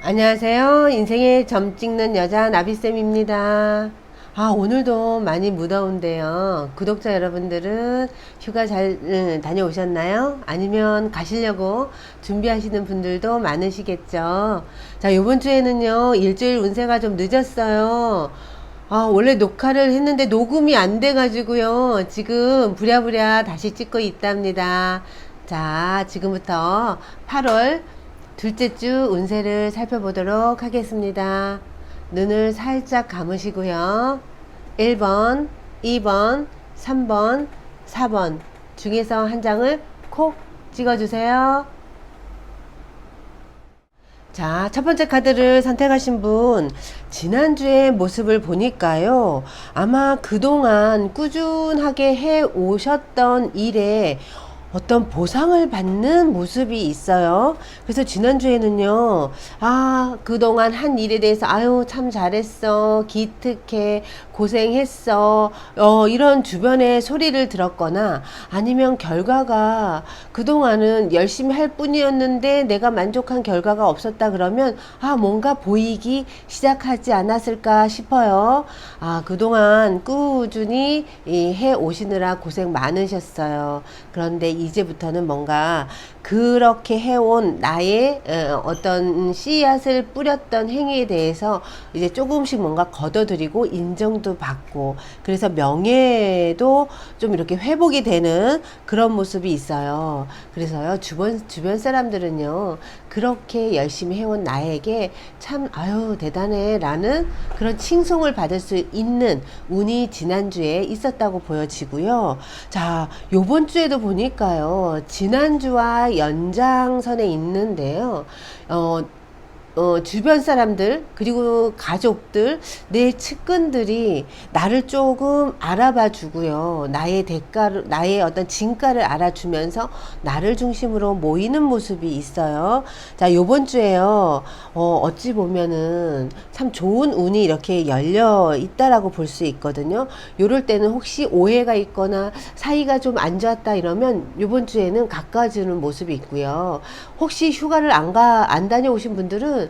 안녕하세요. 인생의 점 찍는 여자 나비쌤입니다. 오늘도 많이 무더운데요. 구독자 여러분들은 휴가 잘 다녀오셨나요? 아니면 가시려고 준비하시는 분들도 많으시겠죠. 자, 이번 주에는요, 일주일 운세가 좀 늦었어요. 원래 녹화를 했는데 녹음이 안 돼가지고요. 지금 부랴부랴 다시 찍고 있답니다. 자, 지금부터 8월 둘째 주 운세를 살펴보도록 하겠습니다. 눈을 살짝 감으시고요. 1번, 2번, 3번, 4번 중에서 한 장을 콕 찍어주세요. 자, 첫 번째 카드를 선택하신 분, 지난주의 모습을 보니까요, 아마 그동안 꾸준하게 해 오셨던 일에 어떤 보상을 받는 모습이 있어요. 그래서 지난주에는요, 그동안 한 일에 대해서, 아유, 참 잘했어, 기특해, 고생했어, 이런 주변의 소리를 들었거나, 아니면 결과가 그동안은 열심히 할 뿐이었는데 내가 만족한 결과가 없었다 그러면, 뭔가 보이기 시작하지 않았을까 싶어요. 그동안 꾸준히 해 오시느라 고생 많으셨어요. 그런데 이제부터는 뭔가 그렇게 해온 나의 어떤 씨앗을 뿌렸던 행위에 대해서 이제 조금씩 뭔가 걷어들이고 인정도 받고, 그래서 명예도 좀 이렇게 회복이 되는 그런 모습이 있어요. 그래서요, 주변 사람들은요, 그렇게 열심히 해온 나에게 참 아유 대단해 라는 그런 칭송을 받을 수 있는 운이 지난주에 있었다고 보여지고요. 자, 요번 주에도 보니까요, 지난주와 연장선에 있는데요. 주변 사람들, 그리고 가족들, 내 측근들이 나를 조금 알아봐 주고요. 나의 어떤 진가를 알아주면서 나를 중심으로 모이는 모습이 있어요. 자, 요번 주에요, 어찌 보면은 참 좋은 운이 이렇게 열려 있다라고 볼 수 있거든요. 요럴 때는 혹시 오해가 있거나 사이가 좀 안 좋았다 이러면 요번 주에는 가까워지는 모습이 있고요. 혹시 휴가를 안 다녀오신 분들은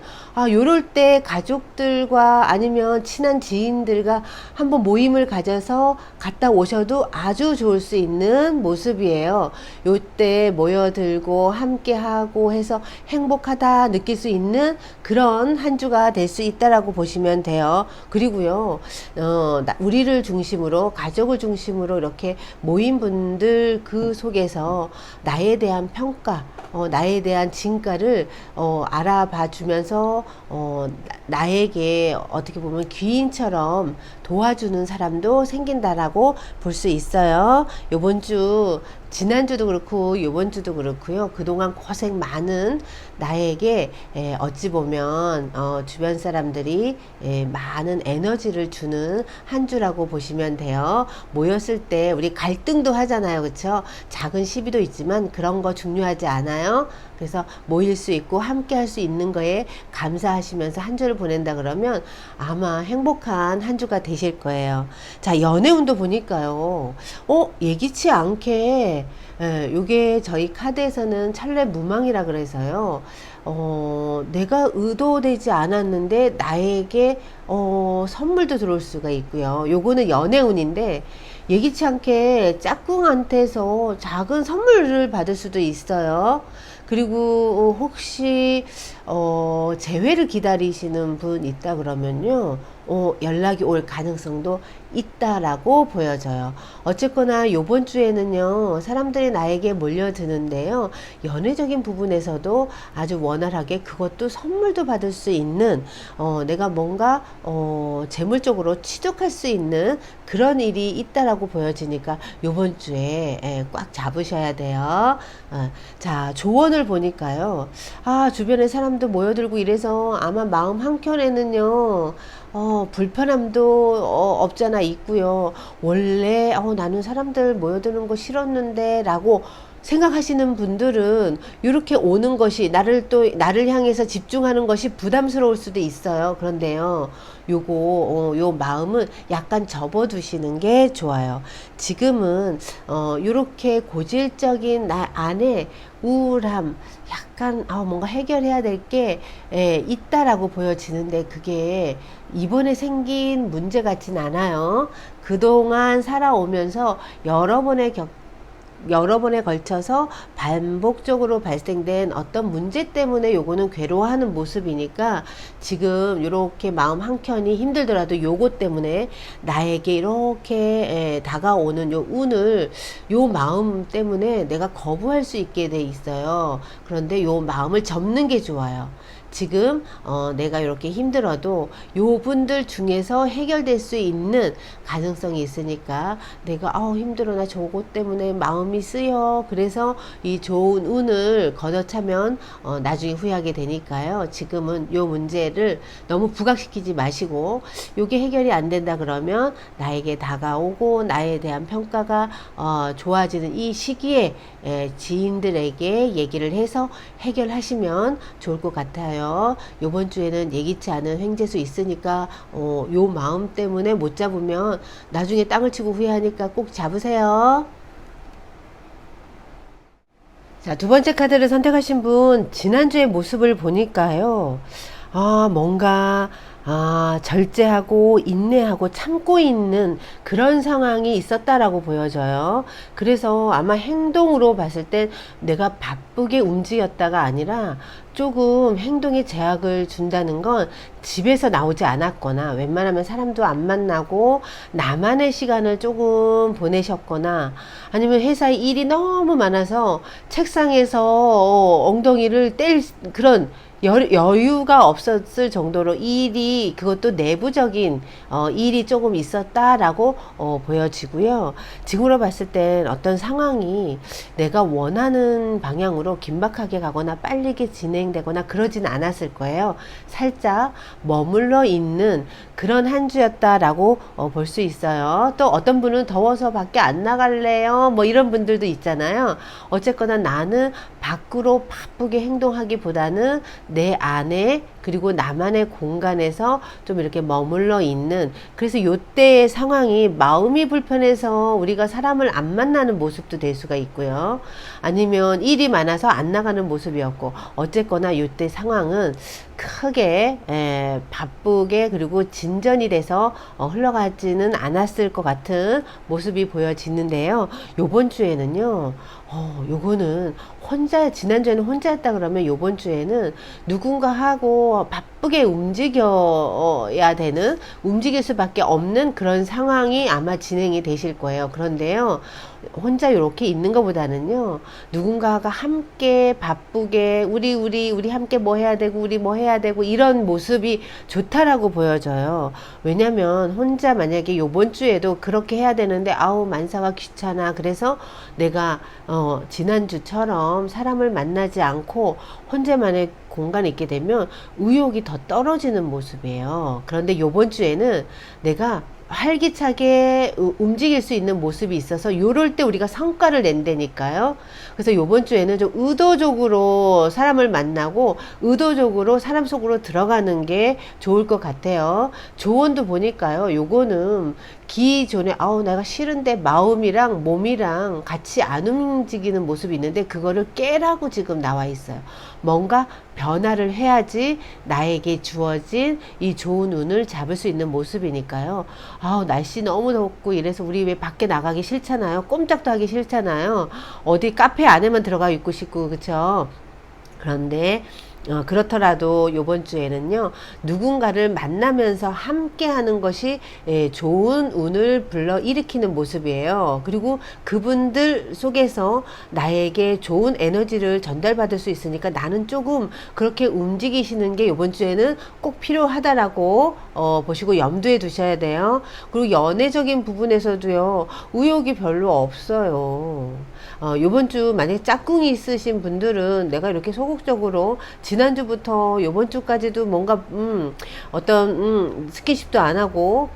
요럴 때 가족들과 아니면 친한 지인들과 한번 모임을 가져서 갔다 오셔도 아주 좋을 수 있는 모습이에요. 요때 모여들고 함께하고 해서 행복하다 느낄 수 있는 그런 한 주가 될 수 있다라고 보시면 돼요. 그리고요, 우리를 중심으로, 가족을 중심으로 이렇게 모인 분들 그 속에서 나에 대한 평가, 나에 대한 진가를 알아봐 주면서 나에게 어떻게 보면 귀인처럼 도와주는 사람도 생긴다라고 볼 수 있어요. 요번 주, 지난주도 그렇고 요번 주도 그렇고요. 그동안 고생 많은 나에게 어찌 보면 주변 사람들이 많은 에너지를 주는 한 주라고 보시면 돼요. 모였을 때 우리 갈등도 하잖아요. 그렇죠? 작은 시비도 있지만 그런 거 중요하지 않아요. 그래서 모일 수 있고 함께 할 수 있는 거에 감사하시면서 한 주를 보낸다 그러면 아마 행복한 한 주가 되실 거예요. 자, 연애운도 보니까요. 예기치 않게, 요게 저희 카드에서는 천례무망이라 그래서요. 내가 의도되지 않았는데 나에게 선물도 들어올 수가 있고요. 요거는 연애운인데, 예기치 않게 짝꿍한테서 작은 선물을 받을 수도 있어요. 그리고 혹시 재회를 기다리시는 분 있다 그러면요, 연락이 올 가능성도 있다라고 보여져요. 어쨌거나 요번 주에는요, 사람들이 나에게 몰려드는데요, 연애적인 부분에서도 아주 원활하게 그것도 선물도 받을 수 있는, 내가 뭔가 재물적으로 취득할 수 있는 그런 일이 있다라고 보여지니까 요번 주에 꽉 잡으셔야 돼요. 자, 조언을 보니까요, 주변에 사람도 모여들고 이래서 아마 마음 한켠에는요, 불편함도 없잖아 있고요. 원래 나는 사람들 모여드는 거 싫었는데 라고 생각하시는 분들은 이렇게 오는 것이 나를 향해서 집중하는 것이 부담스러울 수도 있어요. 그런데요, 요 마음은 약간 접어두시는 게 좋아요. 지금은 이렇게 고질적인 나 안에 우울함, 약간 뭔가 해결해야 될 게 있다라고 보여지는데, 그게 이번에 생긴 문제 같진 않아요. 그동안 살아오면서 여러 번에 걸쳐서 반복적으로 발생된 어떤 문제 때문에 요거는 괴로워하는 모습이니까, 지금 이렇게 마음 한켠이 힘들더라도 요거 때문에 나에게 이렇게 다가오는 요 운을, 요 마음 때문에 내가 거부할 수 있게 돼 있어요. 그런데 요 마음을 접는 게 좋아요. 지금 내가 이렇게 힘들어도 요 분들 중에서 해결될 수 있는 가능성이 있으니까, 내가 힘들어, 나 저거 때문에 마음이 쓰여, 그래서 이 좋은 운을 걷어차면 나중에 후회하게 되니까요. 지금은 요 문제를 너무 부각시키지 마시고, 요게 해결이 안 된다 그러면 나에게 다가오고 나에 대한 평가가 좋아지는 이 시기에 지인들에게 얘기를 해서 해결하시면 좋을 것 같아요. 요번 주에는 예기치 않은 횡재수 있으니까 요 마음 때문에 못 잡으면 나중에 땅을 치고 후회하니까 꼭 잡으세요. 자, 두 번째 카드를 선택하신 분, 지난주의 모습을 보니까요, 뭔가, 절제하고 인내하고 참고 있는 그런 상황이 있었다라고 보여져요. 그래서 아마 행동으로 봤을 땐 내가 바쁘게 움직였다가 아니라, 조금 행동에 제약을 준다는 건 집에서 나오지 않았거나, 웬만하면 사람도 안 만나고 나만의 시간을 조금 보내셨거나, 아니면 회사에 일이 너무 많아서 책상에서 엉덩이를 뗄 그런 여유가 없었을 정도로 그것도 내부적인 일이 조금 있었다라고 보여지고요. 지금으로 봤을 땐 어떤 상황이 내가 원하는 방향으로 긴박하게 가거나 빠르게 진행되거나 그러진 않았을 거예요. 살짝 머물러 있는 그런 한 주였다라고 볼 수 있어요. 또 어떤 분은 더워서 밖에 안 나갈래요, 뭐 이런 분들도 있잖아요. 어쨌거나 나는 밖으로 바쁘게 행동하기보다는 내 안에, 그리고 나만의 공간에서 좀 이렇게 머물러 있는, 그래서 요때의 상황이 마음이 불편해서 우리가 사람을 안 만나는 모습도 될 수가 있고요. 아니면 일이 많아서 안 나가는 모습이었고, 어쨌거나 요때 상황은 크게 바쁘게 그리고 진전이 돼서 흘러가지는 않았을 것 같은 모습이 보여지는데요. 요번 주에는요, 요거는 지난주에는 혼자였다 그러면 요번 주에는 누군가 하고 바쁘게 움직일 수밖에 없는 그런 상황이 아마 진행이 되실 거예요. 그런데요, 혼자 이렇게 있는 것보다는요, 누군가가 함께 바쁘게 우리 함께 뭐 해야 되고 우리 뭐 해야 되고 이런 모습이 좋다라고 보여져요. 왜냐면 혼자 만약에 요번 주에도 그렇게 해야 되는데 만사가 귀찮아, 그래서 내가 지난주처럼 사람을 만나지 않고 혼자만의 공간에 있게 되면 의욕이 더 떨어지는 모습이에요. 그런데 요번 주에는 내가 활기차게 움직일 수 있는 모습이 있어서 요럴 때 우리가 성과를 낸다니까요. 그래서 요번 주에는 좀 의도적으로 사람을 만나고 의도적으로 사람 속으로 들어가는 게 좋을 것 같아요. 조언도 보니까요, 요거는 기존에 내가 싫은데 마음이랑 몸이랑 같이 안 움직이는 모습이 있는데 그거를 깨라고 지금 나와 있어요. 뭔가 변화를 해야지 나에게 주어진 이 좋은 운을 잡을 수 있는 모습이니까요. 날씨 너무 덥고 이래서 우리 왜 밖에 나가기 싫잖아요. 꼼짝도 하기 싫잖아요. 어디 카페 안에만 들어가 있고 싶고, 그쵸? 그런데 그렇더라도 요번 주에는요, 누군가를 만나면서 함께 하는 것이 좋은 운을 불러일으키는 모습이에요. 그리고 그분들 속에서 나에게 좋은 에너지를 전달받을 수 있으니까 나는 조금 그렇게 움직이시는 게 요번 주에는 꼭 필요하다라고 보시고 염두에 두셔야 돼요. 그리고 연애적인 부분에서도요, 의욕이 별로 없어요. 요번 주 만약에 짝꿍이 있으신 분들은 내가 이렇게 소극적으로 지난주부터 요번 주까지도 뭔가 어떤 스킨십도 안 하고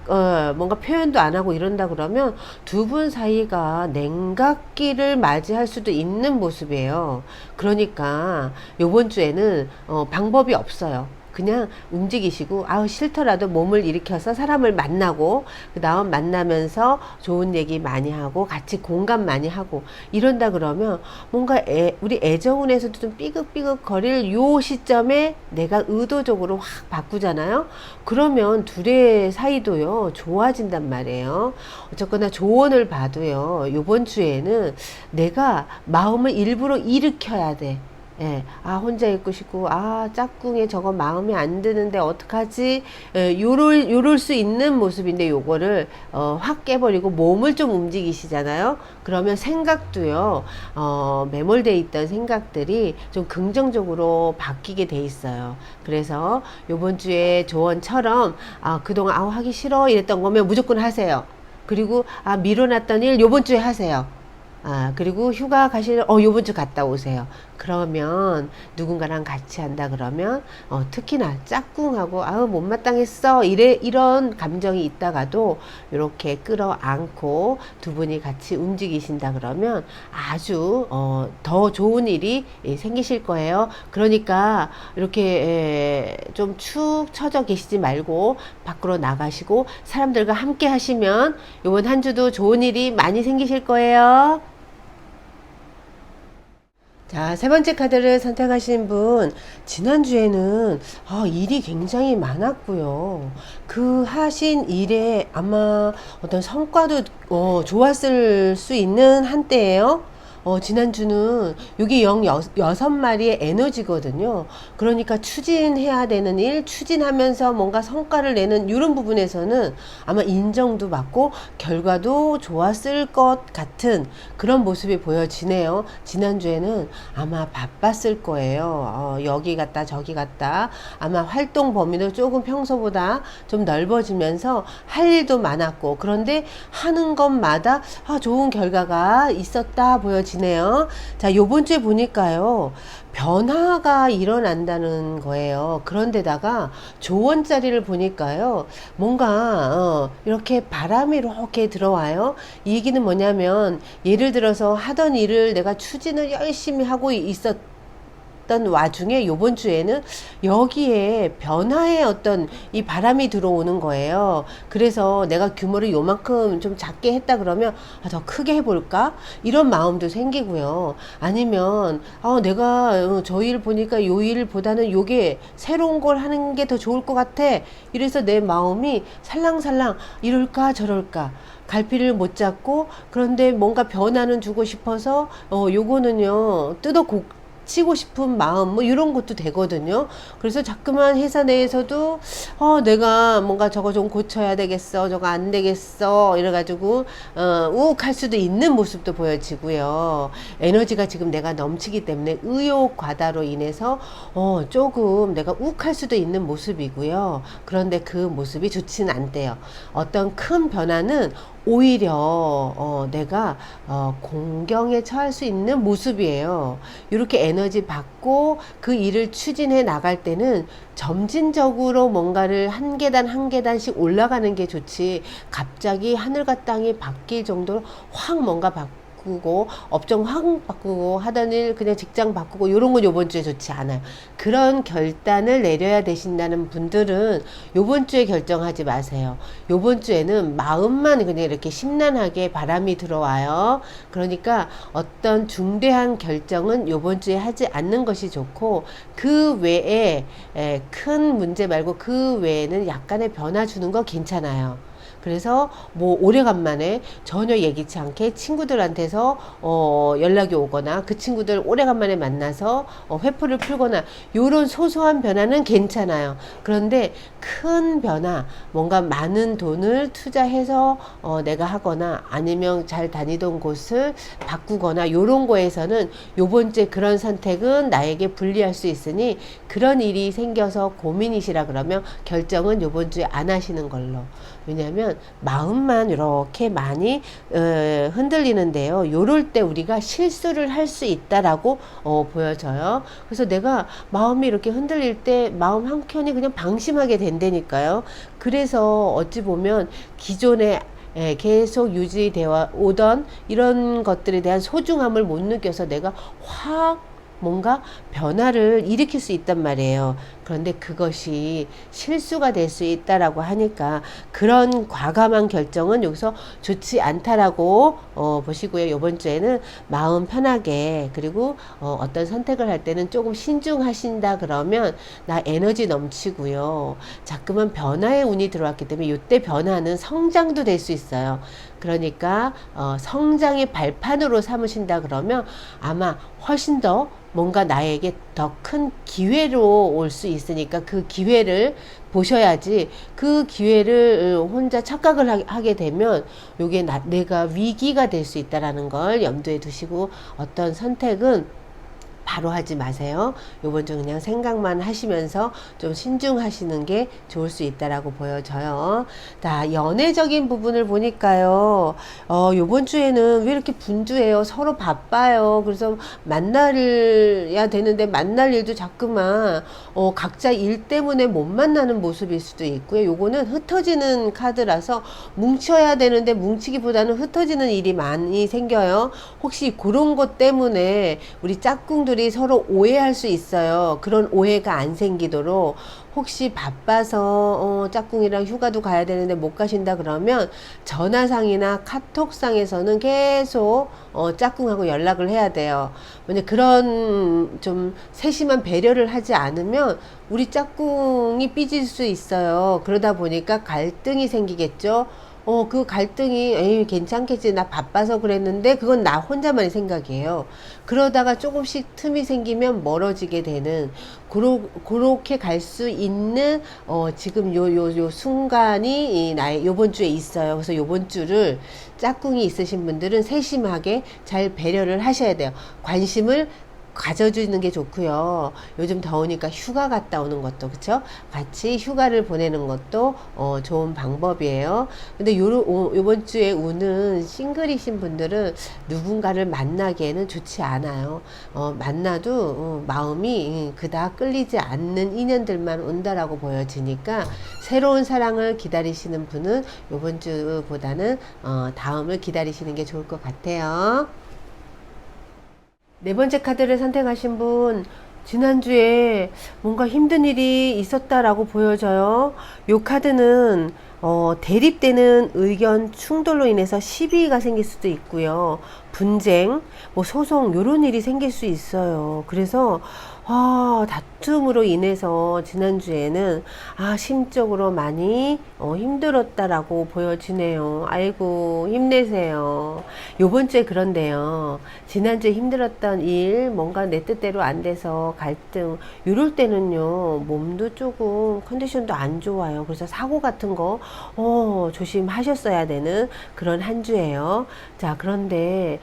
뭔가 표현도 안 하고 이런다 그러면 두 분 사이가 냉각기를 맞이할 수도 있는 모습이에요. 그러니까 요번 주에는 방법이 없어요. 그냥 움직이시고 싫더라도 몸을 일으켜서 사람을 만나고 그 다음 만나면서 좋은 얘기 많이 하고 같이 공감 많이 하고 이런다 그러면 뭔가 우리 애정운에서도 좀 삐걱삐걱 거릴 요 시점에 내가 의도적으로 확 바꾸잖아요. 그러면 둘의 사이도요 좋아진단 말이에요. 어쨌거나 조언을 봐도요 요번 주에는 내가 마음을 일부러 일으켜야 돼. 예, 혼자 있고 싶고, 짝꿍에 저거 마음에 안 드는데 어떡하지? 예, 요럴 수 있는 모습인데 요거를, 확 깨버리고 몸을 좀 움직이시잖아요? 그러면 생각도요, 매몰돼 있던 생각들이 좀 긍정적으로 바뀌게 돼 있어요. 그래서 요번 주에 조언처럼, 그동안, 하기 싫어 이랬던 거면 무조건 하세요. 그리고, 미뤄놨던 일 요번 주에 하세요. 그리고 휴가 가실, 요번 주 갔다 오세요. 그러면 누군가랑 같이 한다 그러면, 특히나 짝꿍하고, 못마땅했어. 이런 감정이 있다가도, 이렇게 끌어안고 두 분이 같이 움직이신다 그러면 아주, 더 좋은 일이 생기실 거예요. 그러니까, 이렇게, 좀 축 처져 계시지 말고, 밖으로 나가시고, 사람들과 함께 하시면, 이번 한 주도 좋은 일이 많이 생기실 거예요. 자, 세 번째 카드를 선택하신 분, 지난주에는 일이 굉장히 많았고요. 그 하신 일에 아마 어떤 성과도 좋았을 수 있는 한때예요. 지난주는 여기 여섯 마리의 에너지거든요. 그러니까 추진해야 되는 일, 추진하면서 뭔가 성과를 내는 이런 부분에서는 아마 인정도 받고 결과도 좋았을 것 같은 그런 모습이 보여지네요. 지난주에는 아마 바빴을 거예요. 여기 갔다 저기 갔다 아마 활동 범위도 조금 평소보다 좀 넓어지면서 할 일도 많았고 그런데 하는 것마다 좋은 결과가 있었다 보여지네요. 자, 요번 주에 보니까요. 변화가 일어난다는 거예요. 그런데다가 조언자리를 보니까요. 뭔가 이렇게 바람이 이렇게 들어와요. 이 얘기는 뭐냐면 예를 들어서 하던 일을 내가 추진을 열심히 하고 있었던 와중에 요번 주에는 여기에 변화의 어떤 이 바람이 들어오는 거예요. 그래서 내가 규모를 요만큼 좀 작게 했다 그러면 더 크게 해볼까? 이런 마음도 생기고요. 아니면 내가 저 일 보니까 요 일보다는 요게 새로운 걸 하는 게 더 좋을 것 같아. 이래서 내 마음이 살랑살랑 이럴까 저럴까 갈피를 못 잡고 그런데 뭔가 변화는 주고 싶어서 요거는요 뜯어 치고 싶은 마음 뭐 이런 것도 되거든요. 그래서 자꾸만 회사 내에서도 내가 뭔가 저거 좀 고쳐야 되겠어 저거 안 되겠어 이래가지고 우욱할 수도 있는 모습도 보여지고요. 에너지가 지금 내가 넘치기 때문에 의욕 과다로 인해서 조금 내가 욱할 수도 있는 모습이고요. 그런데 그 모습이 좋지는 않대요. 어떤 큰 변화는 오히려 내가 공경에 처할 수 있는 모습이에요. 이렇게 에너지 받고 그 일을 추진해 나갈 때는 점진적으로 뭔가를 한 계단 한 계단씩 올라가는 게 좋지 갑자기 하늘과 땅이 바뀔 정도로 확 뭔가 바꾸고 업종 확 바꾸고 하던 일 그냥 직장 바꾸고 이런 건 요번 주에 좋지 않아요. 그런 결단을 내려야 되신다는 분들은 요번 주에 결정하지 마세요. 요번 주에는 마음만 그냥 이렇게 심란하게 바람이 들어와요. 그러니까 어떤 중대한 결정은 요번 주에 하지 않는 것이 좋고 그 외에 큰 문제 말고 그 외에는 약간의 변화 주는 거 괜찮아요. 그래서 뭐 오래간만에 전혀 예기치 않게 친구들한테서 연락이 오거나 그 친구들 오래간만에 만나서 회포를 풀거나 요런 소소한 변화는 괜찮아요. 그런데 큰 변화 뭔가 많은 돈을 투자해서 내가 하거나 아니면 잘 다니던 곳을 바꾸거나 요런 거에서는 요번 주에 그런 선택은 나에게 불리할 수 있으니 그런 일이 생겨서 고민이시라 그러면 결정은 요번 주에 안 하시는 걸로. 왜냐하면 하면 마음만 이렇게 많이 흔들리는데요. 요럴 때 우리가 실수를 할 수 있다라고 보여져요. 그래서 내가 마음이 이렇게 흔들릴 때 마음 한켠이 그냥 방심하게 된다니까요. 그래서 어찌 보면 기존에 계속 유지되어 오던 이런 것들에 대한 소중함을 못 느껴서 내가 확 뭔가 변화를 일으킬 수 있단 말이에요. 그런데 그것이 실수가 될 수 있다라고 하니까 그런 과감한 결정은 여기서 좋지 않다라고 보시고요. 이번 주에는 마음 편하게, 그리고 어떤 선택을 할 때는 조금 신중하신다 그러면 나 에너지 넘치고요. 자꾸만 변화의 운이 들어왔기 때문에 이때 변화는 성장도 될 수 있어요. 그러니까 성장의 발판으로 삼으신다 그러면 아마 훨씬 더 뭔가 나에게 더 큰 기회로 올 수 있으니까 그 기회를 보셔야지, 그 기회를 혼자 착각을 하게 되면 요게 내가 위기가 될 수 있다라는 걸 염두에 두시고 어떤 선택은 바로 하지 마세요. 요번 주 그냥 생각만 하시면서 좀 신중하시는 게 좋을 수 있다라고 보여져요. 자, 연애적인 부분을 보니까요. 요번 주에는 왜 이렇게 분주해요? 서로 바빠요. 그래서 만나야 되는데 만날 일도 자꾸만 각자 일 때문에 못 만나는 모습일 수도 있고요. 요거는 흩어지는 카드라서 뭉쳐야 되는데 뭉치기보다는 흩어지는 일이 많이 생겨요. 혹시 그런 것 때문에 우리 짝꿍들이 서로 오해할 수 있어요. 그런 오해가 안 생기도록 혹시 바빠서 짝꿍이랑 휴가도 가야 되는데 못 가신다 그러면 전화상이나 카톡상에서는 계속 짝꿍하고 연락을 해야 돼요. 만약 그런 좀 세심한 배려를 하지 않으면 우리 짝꿍이 삐질 수 있어요. 그러다 보니까 갈등이 생기겠죠. 그 갈등이, 에이, 괜찮겠지. 나 바빠서 그랬는데, 그건 나 혼자만의 생각이에요. 그러다가 조금씩 틈이 생기면 멀어지게 되는, 그렇게 갈 수 있는, 지금 요 순간이 요번 주에 있어요. 그래서 요번 주를 짝꿍이 있으신 분들은 세심하게 잘 배려를 하셔야 돼요. 관심을 가져주는 게 좋고요. 요즘 더우니까 휴가 갔다 오는 것도, 그쵸? 같이 휴가를 보내는 것도 좋은 방법이에요. 근데 요번 주에 운은 싱글이신 분들은 누군가를 만나기에는 좋지 않아요. 만나도 마음이 그닥 끌리지 않는 인연들만 온다라고 보여지니까 새로운 사랑을 기다리시는 분은 요번 주보다는 다음을 기다리시는 게 좋을 것 같아요. 네 번째 카드를 선택하신 분, 지난주에 뭔가 힘든 일이 있었다라고 보여져요. 요 카드는 대립되는 의견 충돌로 인해서 시비가 생길 수도 있고요. 분쟁, 뭐 소송, 요런 일이 생길 수 있어요. 그래서 다툼으로 인해서 지난주에는 심적으로 많이 힘들었다라고 보여지네요. 아이고, 힘내세요. 요번 주에 그런데요. 지난주에 힘들었던 일, 뭔가 내 뜻대로 안 돼서 갈등, 요럴 때는요, 몸도 조금 컨디션도 안 좋아요. 그래서 사고 같은 거 조심하셨어야 되는 그런 한 주예요. 자, 그런데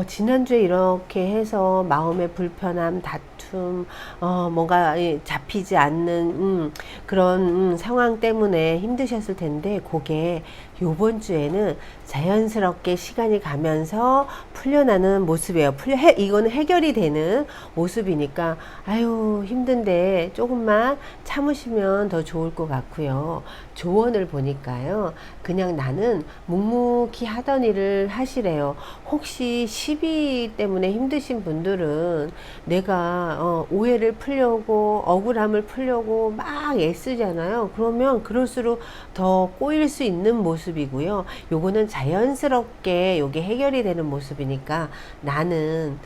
지난주에 이렇게 해서 마음의 불편함, 다툼, 뭔가 잡히지 않는 그런 상황 때문에 힘드셨을 텐데, 그게 요번 주에는 자연스럽게 시간이 가면서 풀려나는 모습이에요. 이거는 해결이 되는 모습이니까 아유, 힘든데 조금만 참으시면 더 좋을 것 같고요. 조언을 보니까요, 그냥 나는 묵묵히 하던 일을 하시래요. 혹시 시비 때문에 힘드신 분들은 내가 오해를 풀려고, 억울함을 풀려고 막 애쓰잖아요. 그러면 그럴수록 더 꼬일 수 있는 모습이고요. 요거는 자연스럽게 요게 해결이 되는 모습이니까 나는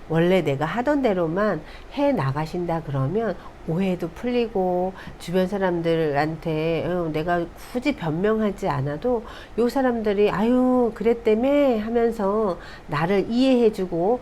원래 내가 하던 대로만 해 나가신다 그러면 오해도 풀리고, 주변 사람들한테 내가 굳이 변명하지 않아도 요 사람들이 아유 그랬다며 하면서 나를 이해해주고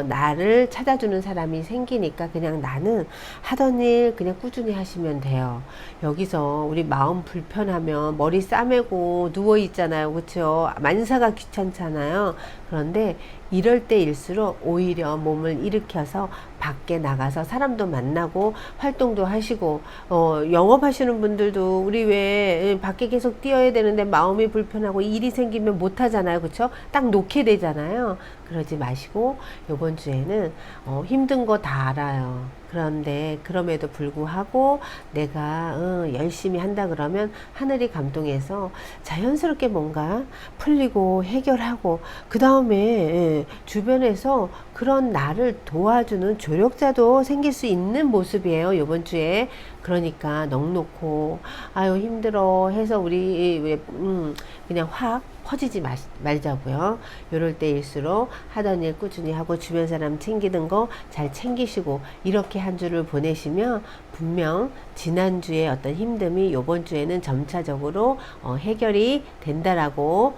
나를 찾아주는 사람이 생기니까 그냥 나는 하던 일 그냥 꾸준히 하시면 돼요. 여기서 우리 마음 불편하면 머리 싸매고 누워 있잖아요. 그렇죠? 만사가 귀찮잖아요. 그런데 이럴 때일수록 오히려 몸을 일으켜서 밖에 나가서 사람도 만나고 활동도 하시고, 영업하시는 분들도 우리 왜 밖에 계속 뛰어야 되는데 마음이 불편하고 일이 생기면 못 하잖아요. 그쵸? 딱 놓게 되잖아요. 그러지 마시고 요번 주에는 힘든 거 다 알아요. 그런데 그럼에도 불구하고 내가 열심히 한다 그러면 하늘이 감동해서 자연스럽게 뭔가 풀리고 해결하고, 그 다음에 주변에서 그런 나를 도와주는 조력자도 생길 수 있는 모습이에요, 요번 주에. 그러니까 넉놓고 아유 힘들어 해서 우리 그냥 확 퍼지지 말자고요. 요럴 때일수록 하던 일 꾸준히 하고 주변 사람 챙기는 거 잘 챙기시고 이렇게 한 주를 보내시면 분명 지난주에 어떤 힘듦이 요번 주에는 점차적으로 해결이 된다라고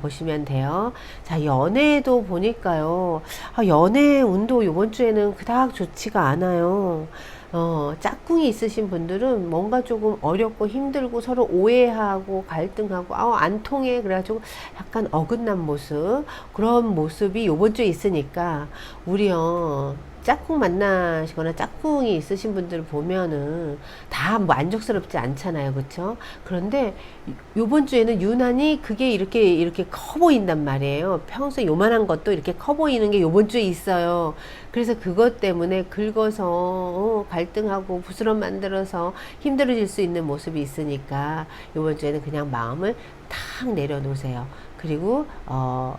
보시면 돼요. 자, 연애도 보니까요. 연애 운도 요번 주에는 그닥 좋지가 않아요. 짝꿍이 있으신 분들은 뭔가 조금 어렵고 힘들고 서로 오해하고 갈등하고 안 통해 그래가지고 약간 어긋난 모습, 그런 모습이 요번 주에 있으니까 우리요 짝꿍 만나시거나 짝꿍이 있으신 분들 보면은 다 만족스럽지 않잖아요. 그쵸? 그런데 요번 주에는 유난히 그게 이렇게 커 보인단 말이에요. 평소에 요만한 것도 이렇게 커 보이는 게 요번 주에 있어요. 그래서 그것 때문에 긁어서 갈등하고 부스럼 만들어서 힘들어질 수 있는 모습이 있으니까 요번 주에는 그냥 마음을 탁 내려놓으세요. 그리고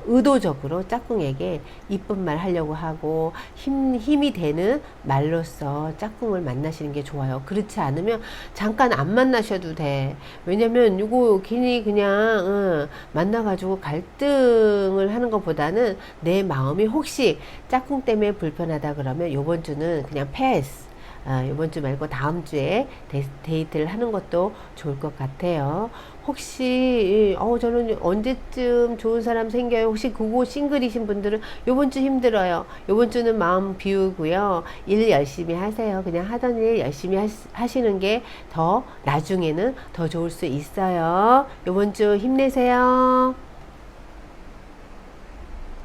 의도적으로 짝꿍에게 이쁜 말 하려고 하고 힘이 되는 말로써 짝꿍을 만나시는 게 좋아요. 그렇지 않으면 잠깐 안 만나셔도 돼. 왜냐면 이거 괜히 그냥 만나가지고 갈등을 하는 것보다는 내 마음이 혹시 짝꿍 때문에 불편하다 그러면 요번 주는 그냥 패스. 이번 주 말고 다음 주에 데이트를 하는 것도 좋을 것 같아요. 혹시 저는 언제쯤 좋은 사람 생겨요? 혹시 그거 싱글이신 분들은 요번 주 힘들어요. 요번 주는 마음 비우고요. 일 열심히 하세요. 그냥 하던 일 열심히 하시는 게 더 나중에는 더 좋을 수 있어요. 요번 주 힘내세요.